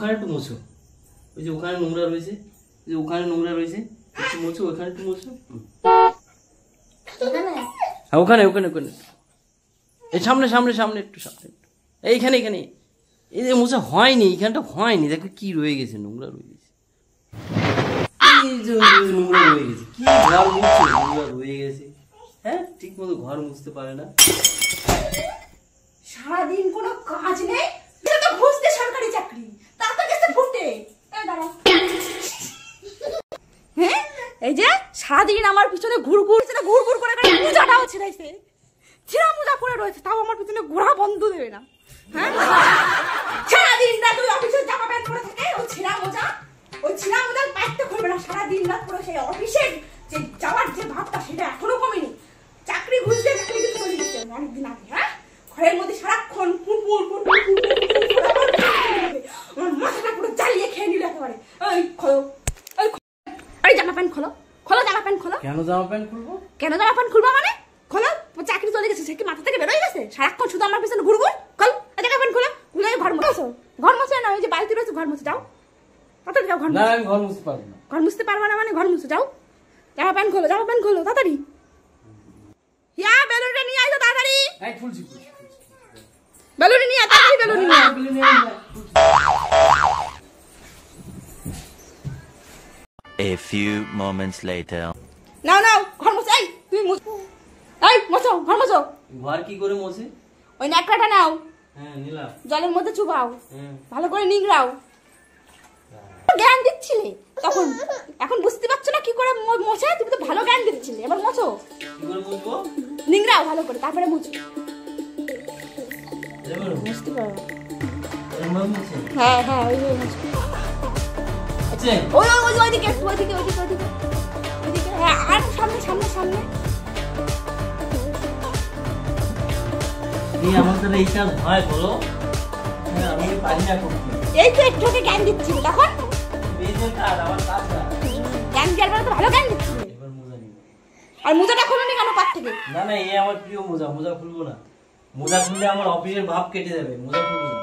ওখানে একটু মোছো, ওই যে ওখানে নোংরা রয়েছে, যে ওখানে নোংরা রয়েছে একটু মোছো, ওখানে একটু মোছো। হ্যাঁ ওখানে ওখানে ওখানে, এই সামনে সামনে সামনে একটু সামনে, এইখানে এখানে। এই যে মোছা হয়নি, এইখানটা হয়নি, দেখো কি রয়ে গেছে, নোংরা রয়ে গেছে, নোংরা রয়ে গেছে। কি ঘর মুছছে, নোংরা রয়ে গেছে। হ্যাঁ ঠিক মতো ঘর মুছতে পারে না, সারাদিন কোনো কাজ নেই, তো খুঁজতে সরকারি চাকরি, তার তো গেছে ফুটে। হ্যাঁ এই যে সারাদিন আমার পিছনে ঘুর ঘুর করে মোজাটাও ছিঁড়াইছে, ছিঁড়া মোজা পরে রয়েছে, তাও আমার পিছনে ঘোরা বন্ধ দেবে না। হ্যাঁ সারাদিন রাত ওই অফিসে জামা প্যান্ট পরে থাকে, ওই ছিঁড়া মোজা পাইতে খুলবে না, সারাদিন রাত পুরো সেই অফিসের যে যাওয়ার যে ভাবটা সেটা এখনো কমেনি। চাকরি খুঁজতে চলে গেছে অনেকদিন আগে। হ্যাঁ ঘরের মধ্যে সারাক্ষণ আমার মাথাটা পুরো জ্বালিয়ে খেয়ে নিল একেবারে। ওই খোলো, ওই জামা প্যান্ট খোলো, জামা প্যান্ট খোলো। কেন জামা প্যান্ট খুলবো? কেন জামা প্যান্ট খুলবো মানে? খোলো, চাকরি চলে গেছে, সে কি মাথা থেকে বেরোয় গেছে? সারাক্ষণ শুধু আমার পিছনে ঘুরঘুর। খোল জামা প্যান্ট খোলো, ঘর মুছে না, ওই যে বালতি রয়েছে ঘর মুছে যাও, তাড়াতাড়ি যাও ঘর মুছে। আমি ঘর মুছতে পারবো না। ঘর মুছতে পারবো না মানে ঘর মুছে যাও, জামা প্যান্ট খোলো তাড়াতাড়ি। ইয়া বেলুনটা নিয়ে আয় তো তাড়াতাড়ি। এই খুলছি, বেলুন নিয়ে আয় তাড়াতাড়ি, বেলুন নিয়ে আয়। A few moments later. নাও ঘর মুছে। এই তুমি মুছো, এই মুছো, ঘর মুছো। ঘর কি করে মোছে? ওই ন্যাকড়াটা নাও, হ্যাঁ নিলাম, জলের মধ্যে চুবাও, হ্যাঁ ভালো করে নিংড়াও। জ্ঞান দিচ্ছিলে তখন, এখন বুঝতে পারছো না কি করে মোছে? তুমি তো ভালো জ্ঞান দিচ্ছিলে, এবার মোছো। কি করে মুছবো? নিংড়াও ভালো করে, তারপরে মুছো। বুঝতে পারো? হ্যাঁ ওই মুছো। আচ্ছা ওইদিকে হ্যাঁ, আর সামনে। আমার দ্বারা এই কাজ হয় বলো? আমি পারি না করতে। এই তো একটু জ্ঞান দিচ্ছিল তখন, বেজে কাজ আমার কাজ না। জ্ঞান দেওয়ার বেলা তো ভালো জ্ঞান দিচ্ছিল। এবার মোজা নিব। আর মোজাটা খুলুনি কেন পাত থেকে? না এই আমার প্রিয় মোজা, মোজা খুলবো না। মোজা খুললে আমার অফিসের ভাব কেটে যাবে, মোজা খুলবো না।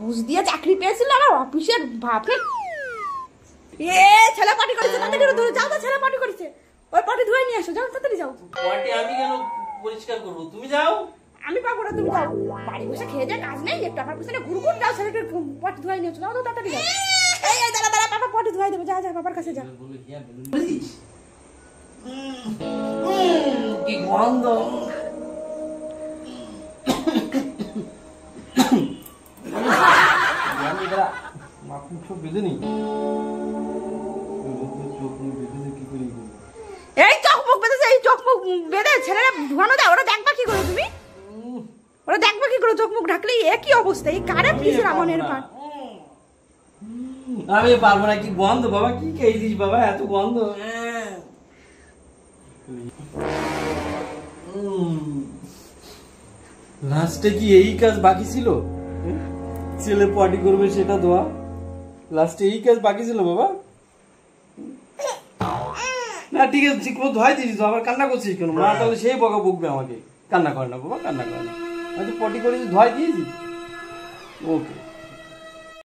ঘুষ দিয়ে চাকরি পেয়েছিল আমার অফিসের ভাব। ছেলে পার্টি করেছে, তাড়াতাড়ি যাও তো, ছেলে পার্টি করেছে, ওই পার্টি ধুয়ে নিয়ে আসো, যাও তাড়াতাড়ি যাও। পার্টি আমি কেন পরিষ্কার করবো? তুমি যাও। আমি পাবো না, তুমি যাও। বাড়ি বসে খেয়ে যা কাজ নেই, একটু আমার পিছনে ঘুরঘুর যাও, ছেলেকে পার্টি ধুয়ে নিয়ে যাও তো তাড়াতাড়ি যাও। এই দাঁড়া পাপা পার্টি ধুয়ে দেবে, যা বাবার কাছে যা। কি গন্ধ! এই চোখ মুখ বেঁধেছে, এই চোখ মুখ বেঁধে ছেলেরা ধোয়ানো দেয়, ওরা দেখবা কি করে তুমি? ওরা দেখবা কি করে চোখ মুখ ঢাকলে? একই অবস্থা, এই কারে পিছে রামনের পাট। আমি পারবো না, কি গন্ধ বাবা, কি খেয়েছিস বাবা, এত গন্ধ। লাস্টে কি এই কাজ বাকি ছিল? ছেলে পার্টি করবে সেটা ধোয়া, লাস্টে এই কাজ বাকি ছিল বাবা? না ঠিক আছে, ঠিক মতো ধোয়াই দিয়েছিস তো, আবার কান্না করছিস কেন? মা তাহলে সেই বকা বকবে আমাকে। কান্না করে না বাবা, কান্না করে না, আমি তো পটি করেছি, ধোয়াই দিয়েছি। ওকে।